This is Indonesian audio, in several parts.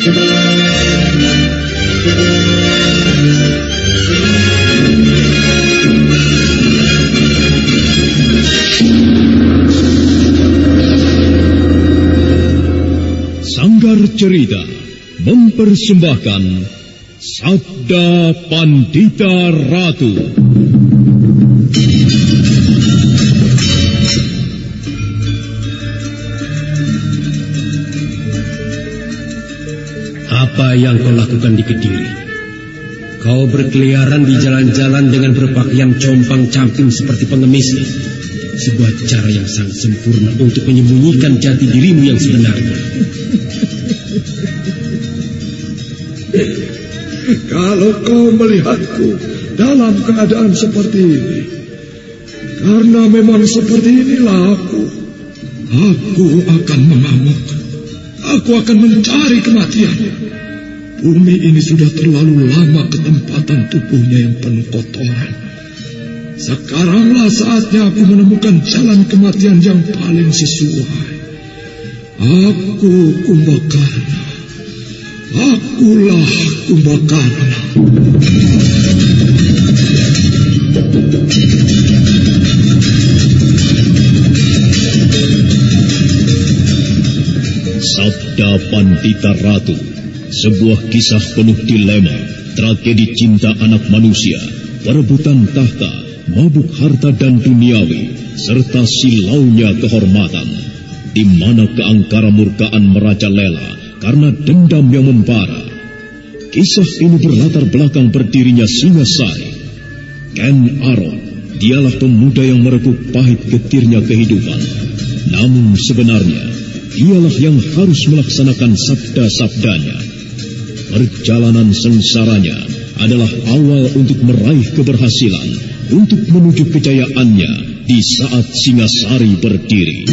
Sanggar Cerita mempersembahkan Sabda Pandita Ratu. Apa yang kau lakukan di Kediri? Kau berkeliaran di jalan-jalan dengan berpakaian compang-camping seperti pengemis. Sebuah cara yang sangat sempurna untuk menyembunyikan jati dirimu yang sebenarnya. Kalau kau melihatku dalam keadaan seperti ini, karena memang seperti inilah aku akan mengamuk. Aku akan mencari kematian. Bumi ini sudah terlalu lama ketempatan tubuhnya yang penuh kotoran. Sekaranglah saatnya aku menemukan jalan kematian yang paling sesuai. Aku Kumbakarna. Akulah Kumbakarna. Sabda Pandita Ratu, sebuah kisah penuh dilema, tragedi cinta anak manusia, perebutan tahta, mabuk harta dan duniawi, serta silaunya kehormatan, di mana keangkara murkaan merajalela karena dendam yang membara. Kisah ini berlatar belakang berdirinya Singasari. Ken Arok, dialah pemuda yang merekuk pahit getirnya kehidupan. Namun sebenarnya, dialah yang harus melaksanakan sabda-sabdanya. Perjalanan sengsaranya adalah awal untuk meraih keberhasilan, untuk menuju kejayaannya di saat Singasari berdiri.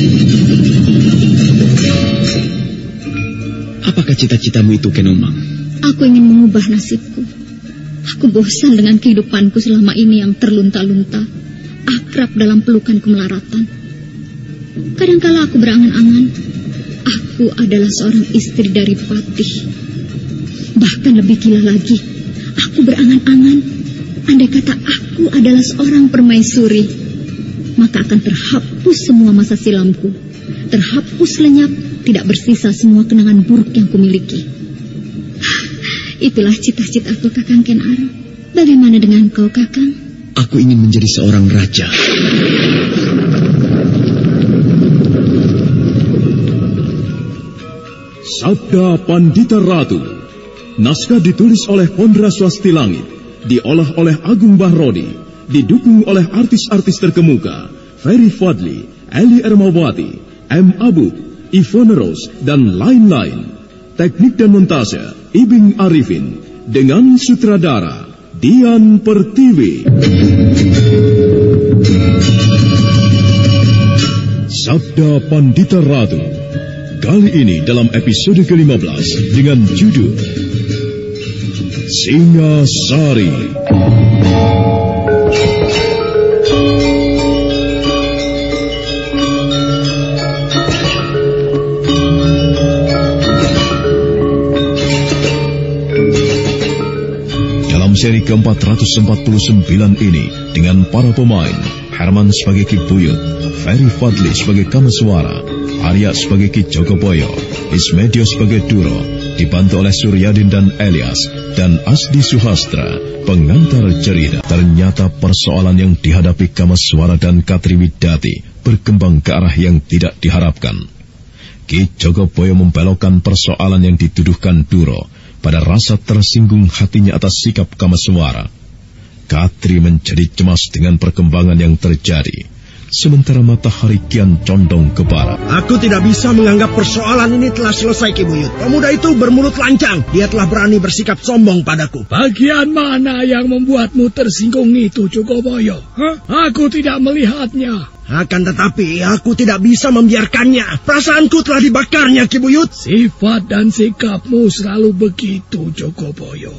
Apakah cita-citamu itu, Kenomang? Aku ingin mengubah nasibku. Aku bosan dengan kehidupanku selama ini yang terlunta-lunta, akrab dalam pelukan kemelaratan. Kadangkala aku berangan-angan, aku adalah seorang istri dari Patih. Bahkan lebih gila lagi, aku berangan-angan, andai kata aku adalah seorang permaisuri, maka akan terhapus semua masa silamku, terhapus lenyap, tidak bersisa semua kenangan buruk yang kumiliki. Itulah cita-citaku, Kakang Ken Arok. Bagaimana dengan kau, Kakang? Aku ingin menjadi seorang raja. Sabda Pandita Ratu. Naskah ditulis oleh Pondra Swasti Langit, diolah oleh Agung Bahrodi, didukung oleh artis-artis terkemuka Ferry Fadli, Eli Ermawati, M. Abud, Ivone Rose, dan lain-lain. Teknik dan montase Ibing Arifin, dengan sutradara Dian Pertiwi. Sabda Pandita Ratu. Kali ini dalam episode ke-15 dengan judul Singasari. Dalam seri ke-449 ini, dengan para pemain, Herman sebagai Ki Buyut, Ferry Fadli sebagai Kameswara, Arya sebagai Ki Jogoboyo, Ismedio sebagai Duro, dibantu oleh Suryadin dan Elias, dan Asdi Suhastra, pengantar cerita. Ternyata persoalan yang dihadapi Kameswara dan Katriwidati berkembang ke arah yang tidak diharapkan. Ki Jogoboyo membelokkan persoalan yang dituduhkan Duro pada rasa tersinggung hatinya atas sikap Kameswara. Katri menjadi cemas dengan perkembangan yang terjadi, sementara matahari kian condong ke barat. Aku tidak bisa menganggap persoalan ini telah selesai, Ki Buyut. Pemuda itu bermulut lancang. Dia telah berani bersikap sombong padaku. Bagian mana yang membuatmu tersinggung itu, Jogoboyo? Aku tidak melihatnya. Akan tetapi, aku tidak bisa membiarkannya. Perasaanku telah dibakarnya, Ki Buyut. Sifat dan sikapmu selalu begitu, Jogoboyo.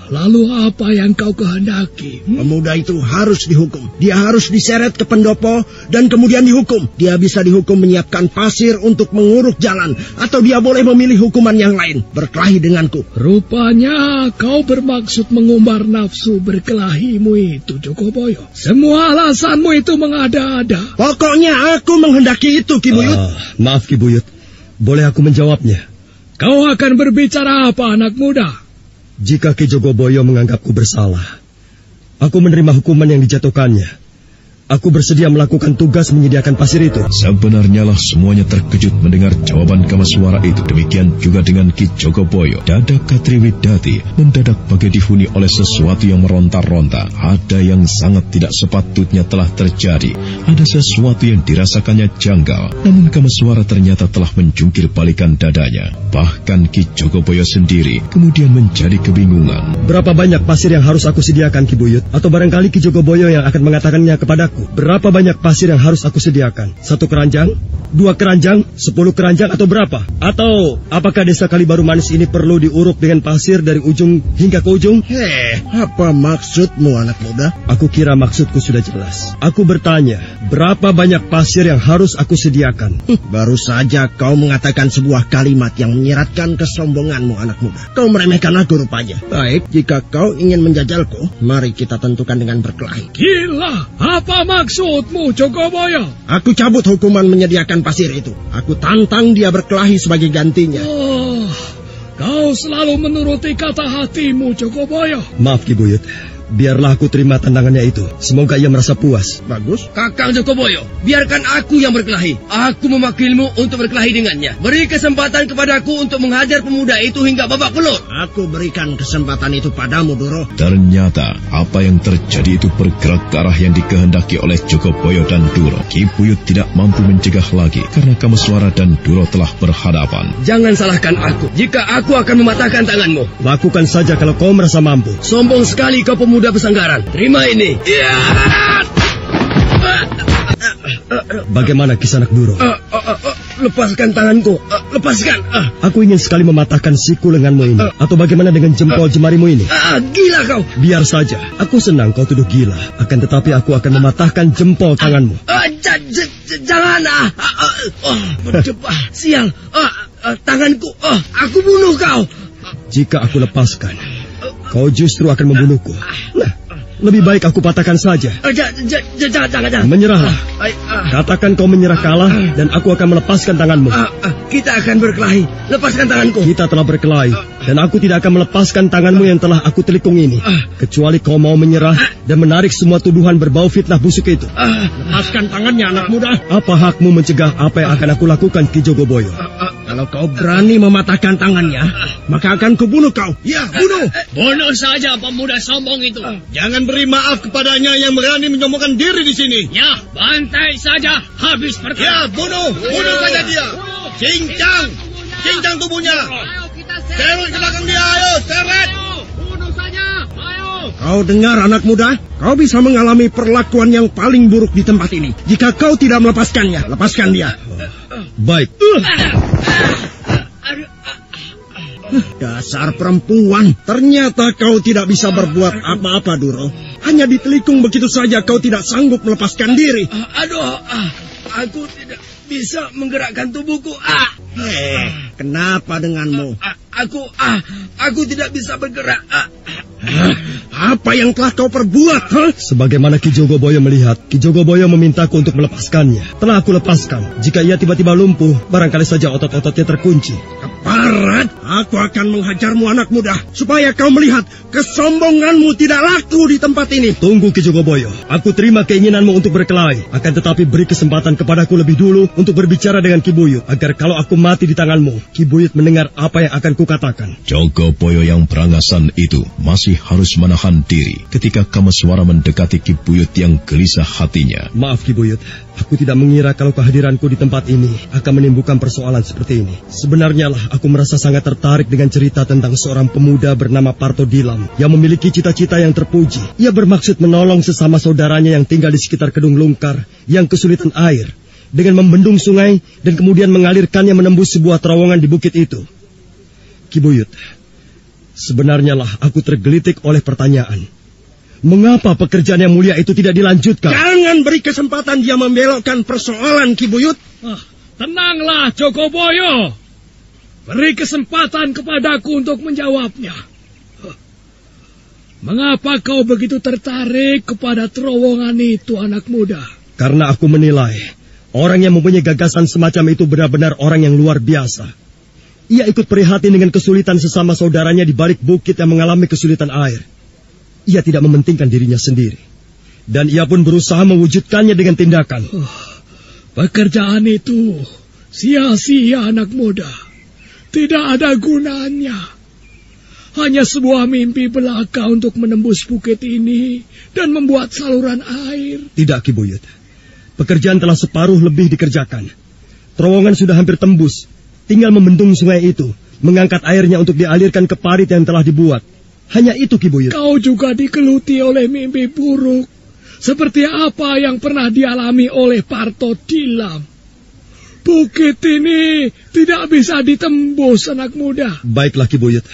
lalu apa yang kau kehendaki? Pemuda itu harus dihukum. Dia harus diseret ke pendopo dan kemudian dihukum. Dia bisa dihukum menyiapkan pasir untuk menguruk jalan, atau dia boleh memilih hukuman yang lain, berkelahi denganku. Rupanya kau bermaksud mengumbar nafsu berkelahimu itu, Jogoboyo. Semua alasanmu itu mengada-ada. Pokoknya aku menghendaki itu, Ki Buyut. Maaf Ki Buyut, boleh aku menjawabnya? Kau akan berbicara apa, anak muda? Jika Ki Jogoboyo menganggapku bersalah, aku menerima hukuman yang dijatuhkannya. Aku bersedia melakukan tugas menyediakan pasir itu. Sebenarnya lah semuanya terkejut mendengar jawaban Kamaswara itu. Demikian juga dengan Ki Jogoboyo. Dada Katriwidati mendadak bagai dihuni oleh sesuatu yang meronta-ronta. Ada yang sangat tidak sepatutnya telah terjadi. Ada sesuatu yang dirasakannya janggal. Namun Kamaswara ternyata telah menjungkir balikan dadanya. Bahkan Ki Jogoboyo sendiri kemudian menjadi kebingungan. Berapa banyak pasir yang harus aku sediakan, Ki Buyut? Atau barangkali Ki Jogoboyo yang akan mengatakannya kepadaku? Berapa banyak pasir yang harus aku sediakan? 1 keranjang? 2 keranjang? 10 keranjang atau berapa? Atau apakah desa Kalibaru Manis ini perlu diuruk dengan pasir dari ujung hingga ke ujung? Apa maksudmu, anak muda? Aku kira maksudku sudah jelas. Aku bertanya, berapa banyak pasir yang harus aku sediakan? Baru saja kau mengatakan sebuah kalimat yang menyiratkan kesombonganmu, anak muda. Kau meremehkan aku rupanya. Baik, jika kau ingin menjajalku, mari kita tentukan dengan berkelahi. Gila, apa maksudmu, Jogoboyo? Aku cabut hukuman menyediakan pasir itu. Aku tantang dia berkelahi sebagai gantinya. Kau selalu menuruti kata hatimu, Jogoboyo. Maaf Ki Buyut, biarlah aku terima tantangannya itu. Semoga ia merasa puas. Bagus. Kakang Jogoboyo, biarkan aku yang berkelahi. Aku memakilmu untuk berkelahi dengannya. Beri kesempatan kepadaku untuk menghajar pemuda itu hingga babak belur. Aku berikan kesempatan itu padamu, Duro. Ternyata apa yang terjadi itu bergerak ke arah yang dikehendaki oleh Jogoboyo dan Duro. Ki Buyut tidak mampu mencegah lagi karena Kamaswara dan Duro telah berhadapan. Jangan salahkan aku jika aku akan mematahkan tanganmu. Lakukan saja kalau kau merasa mampu. Sombong sekali kau pemuda pesanggaran. Terima ini. Bagaimana Kisanak Duro? Lepaskan tanganku. Lepaskan. Aku ingin sekali mematahkan siku lenganmu ini. Atau bagaimana dengan jempol jemarimu ini? Gila kau. Biar saja. Aku senang kau tuduh gila. Akan tetapi aku akan mematahkan jempol tanganmu. Jangan. Berdebar. Sial. Tanganku. Aku bunuh kau. Jika aku lepaskan, kau justru akan membunuhku. Nah, lebih baik aku patahkan saja. Jangan. Menyerahlah. Katakan kau menyerah kalah dan aku akan melepaskan tanganmu. Kita akan berkelahi. Lepaskan tanganku. Kita telah berkelahi dan aku tidak akan melepaskan tanganmu yang telah aku telikung ini. Kecuali kau mau menyerah dan menarik semua tuduhan berbau fitnah busuk itu. Lepaskan tangannya, anak muda. Apa hakmu mencegah apa yang akan aku lakukan, Ki Jogoboyo? Kalau kau berani mematahkan tangannya, maka akan kubunuh kau. Ya, bunuh. Bunuh saja pemuda sombong itu. Jangan beri maaf kepadanya yang berani menyombongkan diri di sini. Ya, bantai saja. Habis perkara. Ya, bunuh saja dia. Cincang tubuhnya. Seret ke belakang dia, ayo, seret. Bunuh saja, ayo. Kau dengar, anak muda? Kau bisa mengalami perlakuan yang paling buruk di tempat ini. Jika kau tidak melepaskannya, lepaskan dia. Baik. Dasar perempuan, ternyata kau tidak bisa berbuat apa-apa, Duro. Hanya ditelikung begitu saja kau tidak sanggup melepaskan diri. Aku tidak bisa menggerakkan tubuhku. Kenapa denganmu? Aku tidak bisa bergerak. Apa yang telah kau perbuat? Sebagaimana Ki Jogoboyo melihat, Ki Jogoboyo memintaku untuk melepaskannya. Telah aku lepaskan. Jika ia tiba-tiba lumpuh, barangkali saja otot-ototnya terkunci. Keparat, aku akan menghajarmu, anak muda, supaya kau melihat kesombonganmu tidak laku di tempat ini. Tunggu Ki Jogoboyo, aku terima keinginanmu untuk berkelahi. Akan tetapi beri kesempatan kepadaku lebih dulu untuk berbicara dengan Ki Buyut, agar kalau aku mati di tanganmu, Ki Buyut mendengar apa yang akan kukatakan. Jogoboyo yang berangasan itu masih harus menahan diri ketika Kamaswara mendekati Ki Buyut yang gelisah hatinya. Maaf Ki Buyut, aku tidak mengira kalau kehadiranku di tempat ini akan menimbulkan persoalan seperti ini. Sebenarnya lah aku merasa sangat tertarik dengan cerita tentang seorang pemuda bernama Parto Dilam yang memiliki cita-cita yang terpuji. Ia bermaksud menolong sesama saudaranya yang tinggal di sekitar Kedung Lungkar yang kesulitan air dengan membendung sungai dan kemudian mengalirkannya menembus sebuah terowongan di bukit itu. Ki Buyut, Sebenarnya lah aku tergelitik oleh pertanyaan. Mengapa pekerjaan yang mulia itu tidak dilanjutkan? Jangan beri kesempatan dia membelokkan persoalan, Ki Buyut. Tenanglah, Jogoboyo. Beri kesempatan kepadaku untuk menjawabnya. Mengapa kau begitu tertarik kepada terowongan itu, anak muda? Karena aku menilai orang yang mempunyai gagasan semacam itu benar-benar orang yang luar biasa. Ia ikut prihatin dengan kesulitan sesama saudaranya di balik bukit yang mengalami kesulitan air. Ia tidak mementingkan dirinya sendiri. Dan ia pun berusaha mewujudkannya dengan tindakan. Pekerjaan itu sia-sia, anak muda. Tidak ada gunanya. Hanya sebuah mimpi belaka untuk menembus bukit ini dan membuat saluran air. Tidak, Ki Buyut. Pekerjaan telah separuh lebih dikerjakan. Terowongan sudah hampir tembus. Tinggal membendung sungai itu, mengangkat airnya untuk dialirkan ke parit yang telah dibuat. Hanya itu, Ki Buyut. Kau juga dikeluti oleh mimpi buruk. Seperti apa yang pernah dialami oleh Parto Dilam. Bukit ini tidak bisa ditembus, anak muda. Baiklah, Ki Buyut.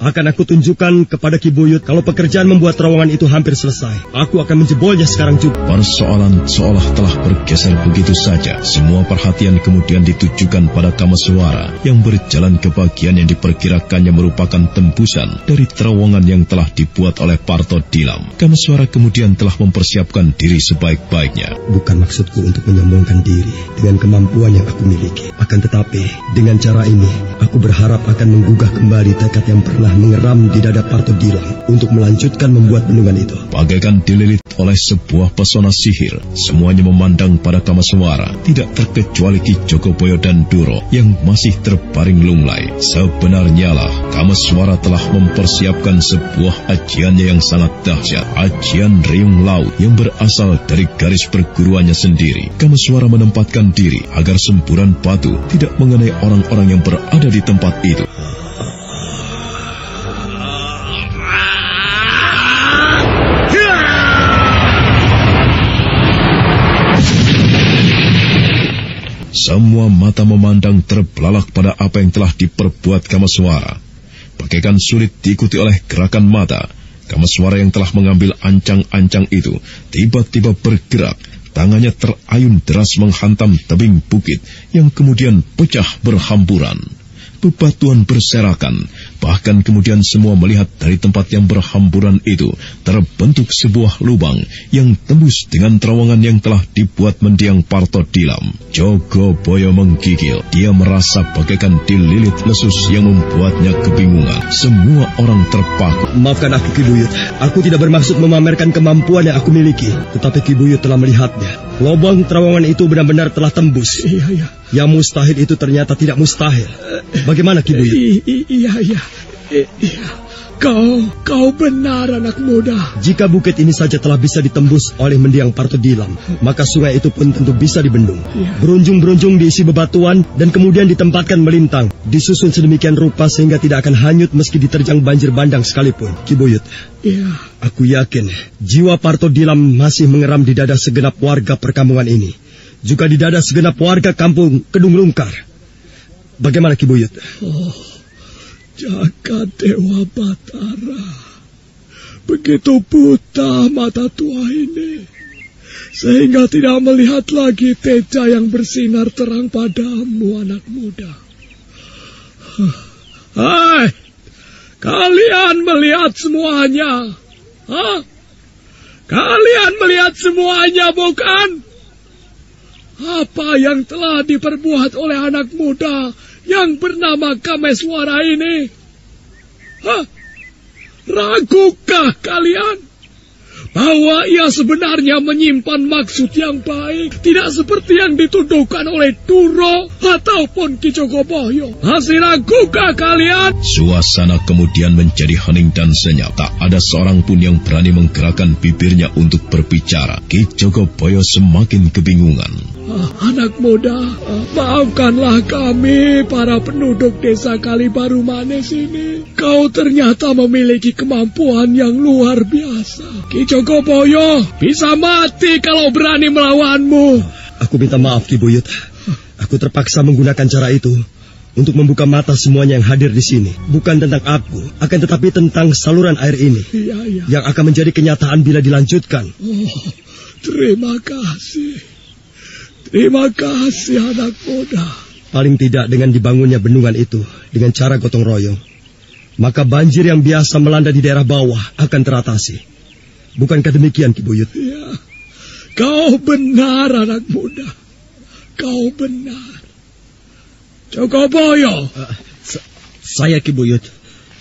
Akan aku tunjukkan kepada Ki Buyut kalau pekerjaan membuat terowongan itu hampir selesai. Aku akan menjebolnya sekarang juga. Persoalan seolah telah bergeser begitu saja. Semua perhatian kemudian ditujukan pada Kameswara yang berjalan ke bagian yang diperkirakannya merupakan tembusan dari terowongan yang telah dibuat oleh Parto Dilam. Kameswara kemudian telah mempersiapkan diri sebaik-baiknya. Bukan maksudku untuk menyombongkan diri dengan kemampuan yang aku miliki. Akan tetapi, dengan cara ini, aku berharap akan menggugah kembali tekad yang pernah mengeram di dada Parto Dilam untuk melanjutkan membuat bendungan itu. Bagaikan dililit oleh sebuah pesona sihir, semuanya memandang pada Kameswara, tidak terkecuali Ki Jogoboyo dan Duro yang masih terbaring lunglai. Sebenarnya lah, Kameswara telah mempersiapkan sebuah ajiannya yang sangat dahsyat, ajian Riung Laut yang berasal dari garis perguruannya sendiri. Kameswara menempatkan diri agar semburan batu tidak mengenai orang-orang yang berada di tempat itu. Semua mata memandang terbelalak pada apa yang telah diperbuat Kameswara. Bagaikan sulit diikuti oleh gerakan mata, Kameswara yang telah mengambil ancang-ancang itu tiba-tiba bergerak. Tangannya terayun deras menghantam tebing bukit yang kemudian pecah berhamburan. Bebatuan berserakan, bahkan kemudian semua melihat dari tempat yang berhamburan itu terbentuk sebuah lubang yang tembus dengan terowongan yang telah dibuat mendiang Parto Dilam. Jogoboyo menggigil, dia merasa bagaikan dililit lesus yang membuatnya kebingungan. Semua orang terpaku. Maafkan aku, Ki Buyut. Aku tidak bermaksud memamerkan kemampuan yang aku miliki, tetapi Ki Buyut telah melihatnya. Lubang terowongan itu benar-benar telah tembus. Iya. Yang mustahil itu ternyata tidak mustahil. Bagaimana, Ki Buyut? Iya. Kau benar, anak muda. Jika bukit ini saja telah bisa ditembus oleh mendiang Parto Dilam, maka sungai itu pun tentu bisa dibendung. Berunjung-berunjung diisi bebatuan dan kemudian ditempatkan melintang, disusun sedemikian rupa sehingga tidak akan hanyut meski diterjang banjir bandang sekalipun. Ki Buyut, aku yakin jiwa Parto Dilam masih mengeram di dada segenap warga perkampungan ini, juga di dada segenap warga kampung Kedung Lungkar. Bagaimana, Ki Buyut? Jagat Dewa Batara, begitu buta mata tua ini, sehingga tidak melihat lagi teja yang bersinar terang padamu, anak muda. Hai, kalian melihat semuanya? Kalian melihat semuanya, bukan? Apa yang telah diperbuat oleh anak muda yang bernama Kameswara ini? Ragukah kalian bahwa ia sebenarnya menyimpan maksud yang baik, tidak seperti yang dituduhkan oleh Duro ataupun Ki Jogoboyo? Masih ragukah kalian? Suasana kemudian menjadi hening dan senyap. Tak ada seorang pun yang berani menggerakkan bibirnya untuk berbicara. Ki Jogoboyo semakin kebingungan. Anak muda, maafkanlah kami para penduduk desa Kalibaru Manis ini. Kau ternyata memiliki kemampuan yang luar biasa. Ki Jogoboyo bisa mati kalau berani melawanmu. Aku minta maaf, Ki Buyut. Aku terpaksa menggunakan cara itu untuk membuka mata semuanya yang hadir di sini. Bukan tentang aku, akan tetapi tentang saluran air ini. Iya. Yang akan menjadi kenyataan bila dilanjutkan. Oh, terima kasih. Terima kasih anak muda. Paling tidak dengan dibangunnya bendungan itu dengan cara gotong royong, maka banjir yang biasa melanda di daerah bawah akan teratasi. Bukankah demikian, Ki Buyut? Ya, kau benar anak muda. Kau benar. Jogoboyo. Saya Ki Buyut.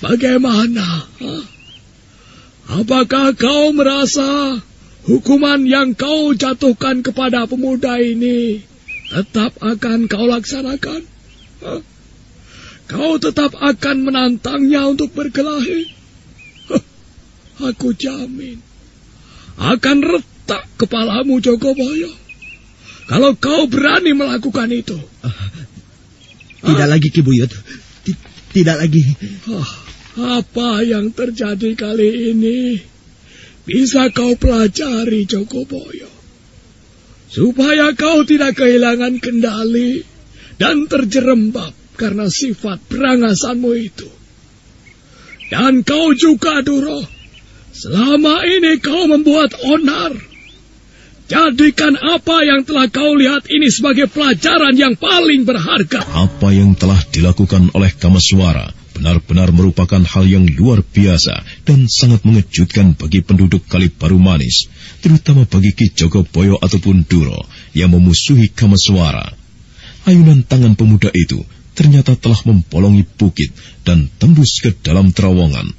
Bagaimana? Apakah kau merasa hukuman yang kau jatuhkan kepada pemuda ini tetap akan kau laksanakan? Kau tetap akan menantangnya untuk berkelahi? Aku jamin akan retak kepalamu, Jogoboyo, kalau kau berani melakukan itu. Tidak lagi, Ki Buyut. Tidak lagi. Apa yang terjadi kali ini bisa kau pelajari, Jogoboyo, supaya kau tidak kehilangan kendali dan terjerembab karena sifat berangasanmu itu. Dan kau juga, Duro, selama ini kau membuat onar. Jadikan apa yang telah kau lihat ini sebagai pelajaran yang paling berharga. Apa yang telah dilakukan oleh Kameswara benar-benar merupakan hal yang luar biasa dan sangat mengejutkan bagi penduduk Kalibaru Manis, terutama bagi Ki Jogoboyo ataupun Duro yang memusuhi Kameswara. Ayunan tangan pemuda itu ternyata telah membolongi bukit dan tembus ke dalam terowongan.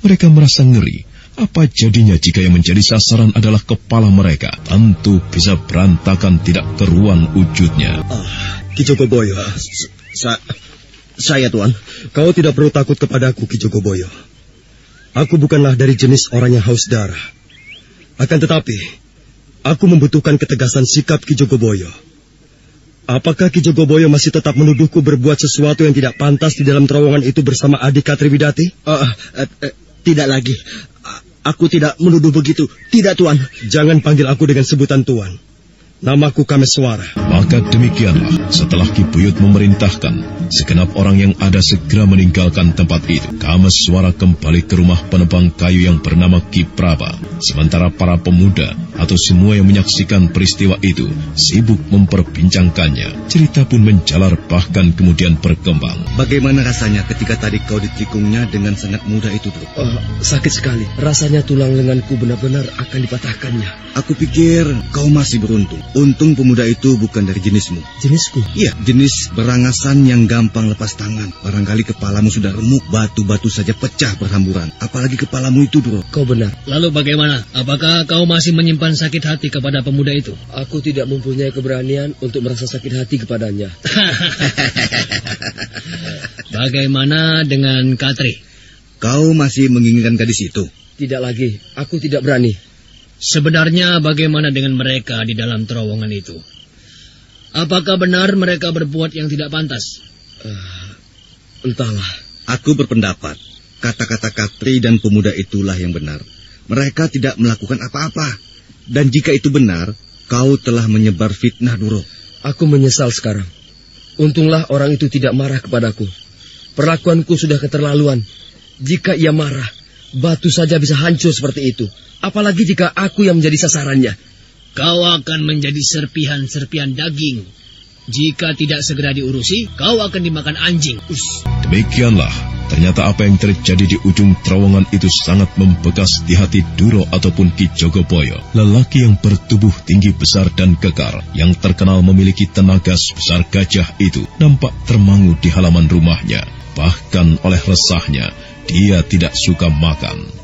Mereka merasa ngeri. Apa jadinya jika yang menjadi sasaran adalah kepala mereka? Tentu bisa berantakan, tidak keruan wujudnya. Ki Jogoboyo, saya Tuan. Kau tidak perlu takut kepadaku, Ki Jogoboyo. Aku bukanlah dari jenis orang yang haus darah. Akan tetapi, aku membutuhkan ketegasan sikap Ki Jogoboyo. Apakah Ki Jogoboyo masih tetap menuduhku berbuat sesuatu yang tidak pantas di dalam terowongan itu bersama adik Katri Widati? Tidak lagi. Aku tidak menuduh begitu. Tidak, Tuan. Jangan panggil aku dengan sebutan Tuan. Namaku Kameswara. Maka demikianlah, setelah Ki Buyut memerintahkan, segenap orang yang ada segera meninggalkan tempat itu. Kameswara kembali ke rumah penebang kayu yang bernama Ki Praba. Sementara para pemuda atau semua yang menyaksikan peristiwa itu sibuk memperbincangkannya. Cerita pun menjalar bahkan kemudian berkembang. Bagaimana rasanya ketika tadi kau ditikungnya dengan sangat mudah itu, Bro? Sakit sekali. Rasanya tulang lenganku benar-benar akan dipatahkannya. Aku pikir kau masih beruntung. Untung pemuda itu bukan dari jenismu. Jenisku? Iya, jenis berangasan yang gampang lepas tangan. Barangkali kepalamu sudah remuk, batu-batu saja pecah berhamburan. Apalagi kepalamu itu, Bro. Kau benar. Lalu bagaimana? Apakah kau masih menyimpan sakit hati kepada pemuda itu? Aku tidak mempunyai keberanian untuk merasa sakit hati kepadanya. Bagaimana dengan Katri? Kau masih menginginkan gadis itu? Tidak lagi. Aku tidak berani. Sebenarnya bagaimana dengan mereka di dalam terowongan itu? Apakah benar mereka berbuat yang tidak pantas? Entahlah. Aku berpendapat kata-kata Katri dan pemuda itulah yang benar. Mereka tidak melakukan apa-apa. Dan jika itu benar, kau telah menyebar fitnah, Duro. Aku menyesal sekarang. Untunglah orang itu tidak marah kepadaku. Perlakuanku sudah keterlaluan. Jika ia marah, batu saja bisa hancur seperti itu. Apalagi jika aku yang menjadi sasarannya. Kau akan menjadi serpihan-serpihan daging. Jika tidak segera diurusi, kau akan dimakan anjing. Demikianlah, ternyata apa yang terjadi di ujung terowongan itu sangat membekas di hati Duro ataupun Ki Jogoboyo. Lelaki yang bertubuh tinggi besar dan kekar, yang terkenal memiliki tenaga sebesar gajah itu, nampak termangu di halaman rumahnya. Bahkan oleh resahnya, dia tidak suka makan.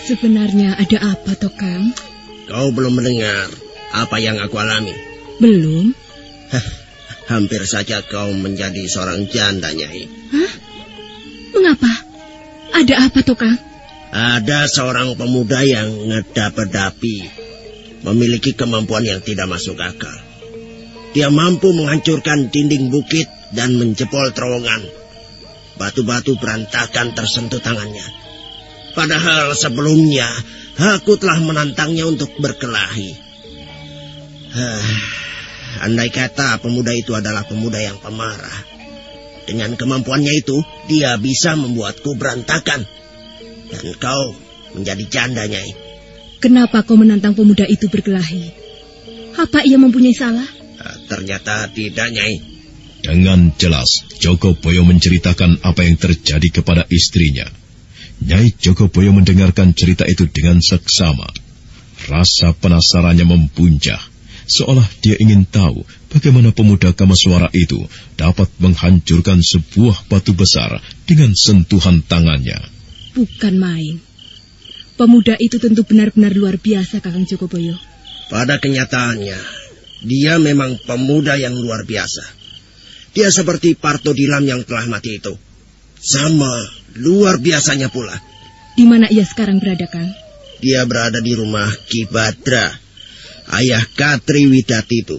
Sebenarnya ada apa toh, Kang? Kau belum mendengar apa yang aku alami? Belum. Hampir saja kau menjadi seorang janda, Nyai. Hah? Mengapa? Ada apa toh, Kang? Ada seorang pemuda yang ngedapi-dapi, memiliki kemampuan yang tidak masuk akal. Dia mampu menghancurkan dinding bukit dan menjebol terowongan. Batu-batu berantakan tersentuh tangannya. Padahal sebelumnya aku telah menantangnya untuk berkelahi. Andai kata pemuda itu adalah pemuda yang pemarah, dengan kemampuannya itu dia bisa membuatku berantakan. Dan kau menjadi janda, Nyai. Kenapa kau menantang pemuda itu berkelahi? Apa ia mempunyai salah? Ternyata tidak, Nyai. Dengan jelas, Jogoboyo menceritakan apa yang terjadi kepada istrinya. Nyai Jogoboyo mendengarkan cerita itu dengan seksama. Rasa penasarannya membuncah, seolah dia ingin tahu bagaimana pemuda Kamaswara itu dapat menghancurkan sebuah batu besar dengan sentuhan tangannya. Bukan main. Pemuda itu tentu benar-benar luar biasa, Kakang Jogoboyo. Pada kenyataannya, dia memang pemuda yang luar biasa. Dia seperti Parto Dilam yang telah mati itu. Sama luar biasanya pula. Di mana ia sekarang berada, Kang? Dia berada di rumah Ki Badra, ayah Katri Widati itu.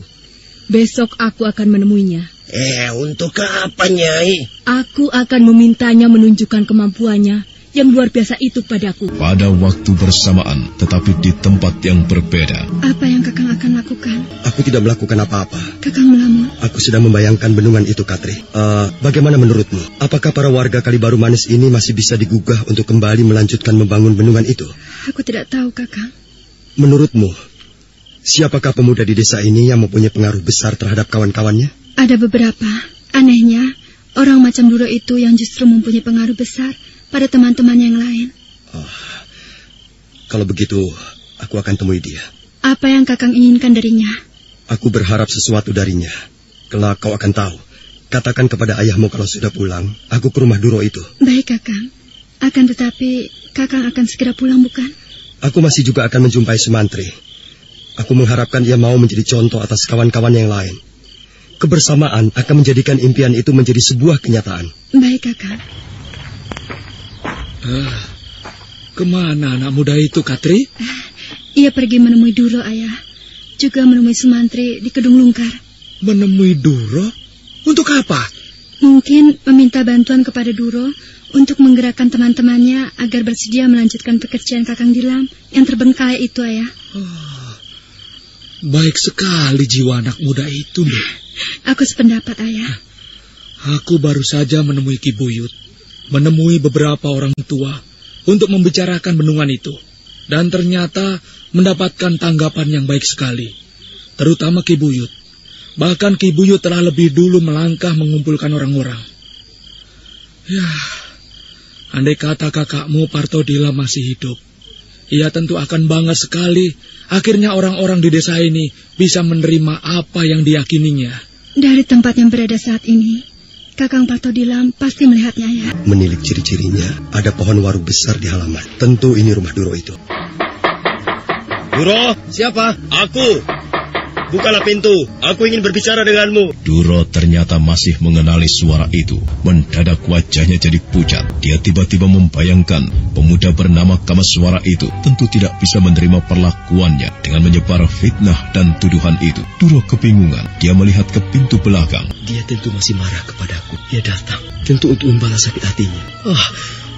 Besok aku akan menemuinya. Untuk apa, Nyai? Aku akan memintanya menunjukkan kemampuannya yang luar biasa itu padaku. Pada waktu bersamaan, tetapi di tempat yang berbeda. Apa yang Kakang akan lakukan? Aku tidak melakukan apa-apa. Kakang melamun. Aku sedang membayangkan bendungan itu, Katri. Bagaimana menurutmu? Apakah para warga Kalibaru Manis ini masih bisa digugah untuk kembali melanjutkan membangun bendungan itu? Aku tidak tahu, Kakang. Menurutmu, siapakah pemuda di desa ini yang mempunyai pengaruh besar terhadap kawan-kawannya? Ada beberapa. Anehnya, orang macam Duro itu yang justru mempunyai pengaruh besar pada teman-teman yang lain. Kalau begitu, aku akan temui dia. Apa yang Kakang inginkan darinya? Aku berharap sesuatu darinya. Kelak kau akan tahu. Katakan kepada ayahmu kalau sudah pulang, aku ke rumah Duro itu. Baik, Kakang. Akan tetapi, Kakang akan segera pulang, bukan? Aku masih juga akan menjumpai Sumantri. Aku mengharapkan dia mau menjadi contoh atas kawan-kawan yang lain. Kebersamaan akan menjadikan impian itu menjadi sebuah kenyataan. Baik, Kakang. Kemana anak muda itu, Katri? Ia pergi menemui Duro, Ayah. Juga menemui Sumantri di Kedung Lungkar. Menemui Duro? Untuk apa? Mungkin meminta bantuan kepada Duro untuk menggerakkan teman-temannya agar bersedia melanjutkan pekerjaan Kakang Dilam yang terbengkalai itu, Ayah. Baik sekali jiwa anak muda itu, Nek. Aku sependapat, Ayah. Aku baru saja menemui Ki Buyut, menemui beberapa orang tua untuk membicarakan bendungan itu. Dan ternyata mendapatkan tanggapan yang baik sekali, terutama Ki Buyut. Bahkan Ki Buyut telah lebih dulu melangkah mengumpulkan orang-orang. Ya, andai kata kakakmu Parto Dilam masih hidup, ia tentu akan bangga sekali. Akhirnya orang-orang di desa ini bisa menerima apa yang diyakininya. Dari tempat yang berada saat ini, Kakang Parto Dilam pasti melihatnya, ya. Menilik ciri-cirinya, ada pohon waru besar di halaman. Tentu ini rumah Duro itu. Duro, siapa? Aku. Bukalah pintu, aku ingin berbicara denganmu. Duro ternyata masih mengenali suara itu. Mendadak wajahnya jadi pucat. Dia tiba-tiba membayangkan pemuda bernama Kamaswara itu tentu tidak bisa menerima perlakuannya dengan menyebar fitnah dan tuduhan itu. Duro kebingungan. Dia melihat ke pintu belakang. Dia tentu masih marah kepadaku. Dia datang tentu untuk membalas sakit hatinya.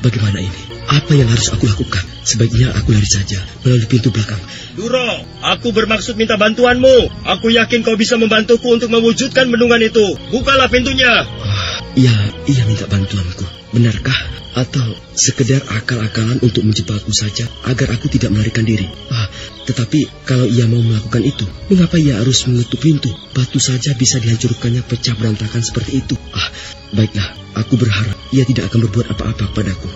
Bagaimana ini? Apa yang harus aku lakukan? Sebaiknya aku lari saja melalui pintu belakang. Duro, aku bermaksud minta bantuanmu. Aku yakin kau bisa membantuku untuk mewujudkan bendungan itu. Bukalah pintunya. Ia minta bantuanku. Benarkah? Atau sekedar akal-akalan untuk menjebakku saja agar aku tidak melarikan diri? Tetapi kalau ia mau melakukan itu, mengapa ia harus mengetuk pintu? Batu saja bisa dihancurkannya pecah berantakan seperti itu. Baiklah, aku berharap ia tidak akan berbuat apa-apa padaku.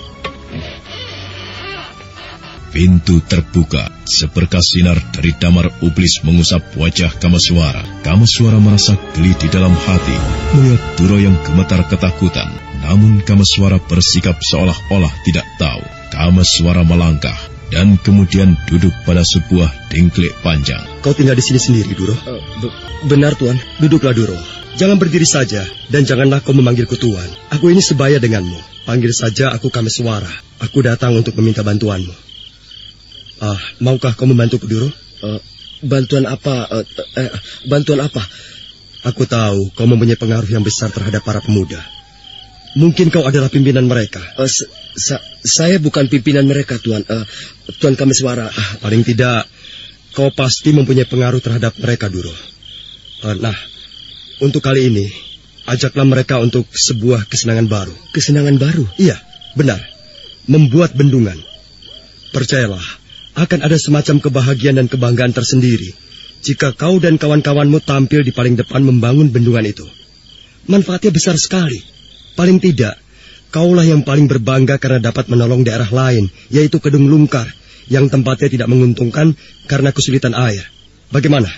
Pintu terbuka, seberkas sinar dari damar iblis mengusap wajah Kamaswara. Kamaswara merasa geli di dalam hati melihat Duro yang gemetar ketakutan. Namun Kamaswara bersikap seolah-olah tidak tahu. Kamaswara melangkah, dan kemudian duduk pada sebuah dengklek panjang. Kau tinggal di sini sendiri, Duro? Benar, Tuan. Duduklah, Duro. Jangan berdiri saja, dan janganlah kau memanggilku Tuan. Aku ini sebaya denganmu. Panggil saja aku Kameswara. Aku datang untuk meminta bantuanmu. Maukah kau membantuku, Duro? Bantuan apa? Bantuan apa? Aku tahu kau mempunyai pengaruh yang besar terhadap para pemuda. Mungkin kau adalah pimpinan mereka. Saya bukan pimpinan mereka, Tuan. Tuan Kameswara. Paling tidak, kau pasti mempunyai pengaruh terhadap mereka, Duro. Nah, untuk kali ini, ajaklah mereka untuk sebuah kesenangan baru. Kesenangan baru? Iya, benar. Membuat bendungan. Percayalah, akan ada semacam kebahagiaan dan kebanggaan tersendiri jika kau dan kawan-kawanmu tampil di paling depan membangun bendungan itu. Manfaatnya besar sekali. Paling tidak, kaulah yang paling berbangga karena dapat menolong daerah lain, yaitu Kedung Lungkar, yang tempatnya tidak menguntungkan karena kesulitan air. Bagaimana?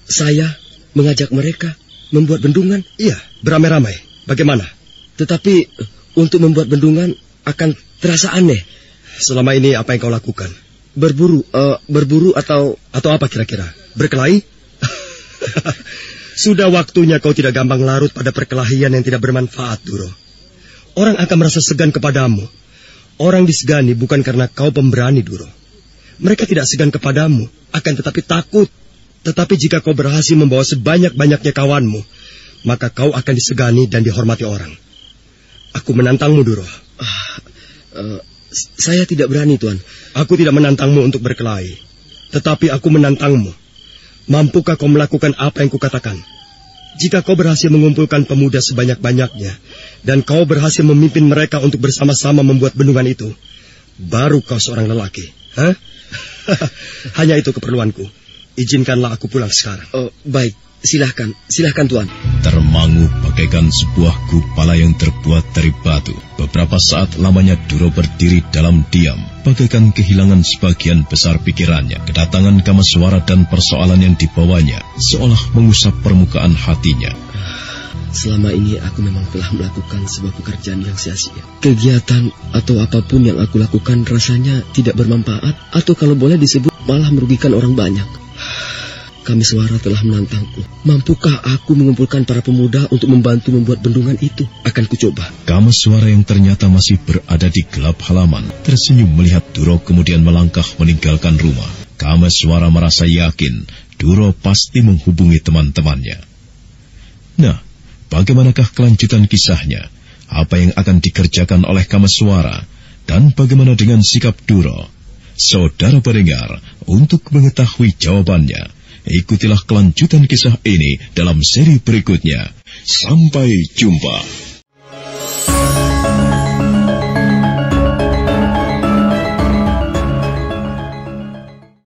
Saya mengajak mereka membuat bendungan? Iya, beramai-ramai. Bagaimana? Tetapi untuk membuat bendungan akan terasa aneh. Selama ini apa yang kau lakukan? Berburu atau apa kira-kira? Berkelahi? Sudah waktunya kau tidak gampang larut pada perkelahian yang tidak bermanfaat, Duro. Orang akan merasa segan kepadamu. Orang disegani bukan karena kau pemberani, Duro. Mereka tidak segan kepadamu, akan tetapi takut. Tetapi jika kau berhasil membawa sebanyak-banyaknya kawanmu, maka kau akan disegani dan dihormati orang. Aku menantangmu, Duro. Saya tidak berani, Tuan. Aku tidak menantangmu untuk berkelahi, tetapi aku menantangmu. Mampukah kau melakukan apa yang kukatakan? Jika kau berhasil mengumpulkan pemuda sebanyak-banyaknya, dan kau berhasil memimpin mereka untuk bersama-sama membuat bendungan itu, baru kau seorang lelaki. Hah? Hanya itu keperluanku. Izinkanlah aku pulang sekarang. Baik. Silahkan Tuan. Termangu bagaikan sebuah gupala yang terbuat dari batu. Beberapa saat lamanya Duro berdiri dalam diam, bagaikan kehilangan sebagian besar pikirannya. Kedatangan Kameswara dan persoalan yang dibawanya seolah mengusap permukaan hatinya. Selama ini aku memang telah melakukan sebuah pekerjaan yang sia-sia. Kegiatan atau apapun yang aku lakukan rasanya tidak bermanfaat, atau kalau boleh disebut malah merugikan orang banyak. Kameswara telah menantangku. Mampukah aku mengumpulkan para pemuda untuk membantu membuat bendungan itu? Akan kucoba. Kameswara yang ternyata masih berada di gelap halaman tersenyum melihat Duro kemudian melangkah meninggalkan rumah. Kameswara merasa yakin Duro pasti menghubungi teman-temannya. Nah, bagaimanakah kelanjutan kisahnya? Apa yang akan dikerjakan oleh Kameswara? Dan bagaimana dengan sikap Duro? Saudara pendengar, untuk mengetahui jawabannya, ikutilah kelanjutan kisah ini dalam seri berikutnya. Sampai jumpa.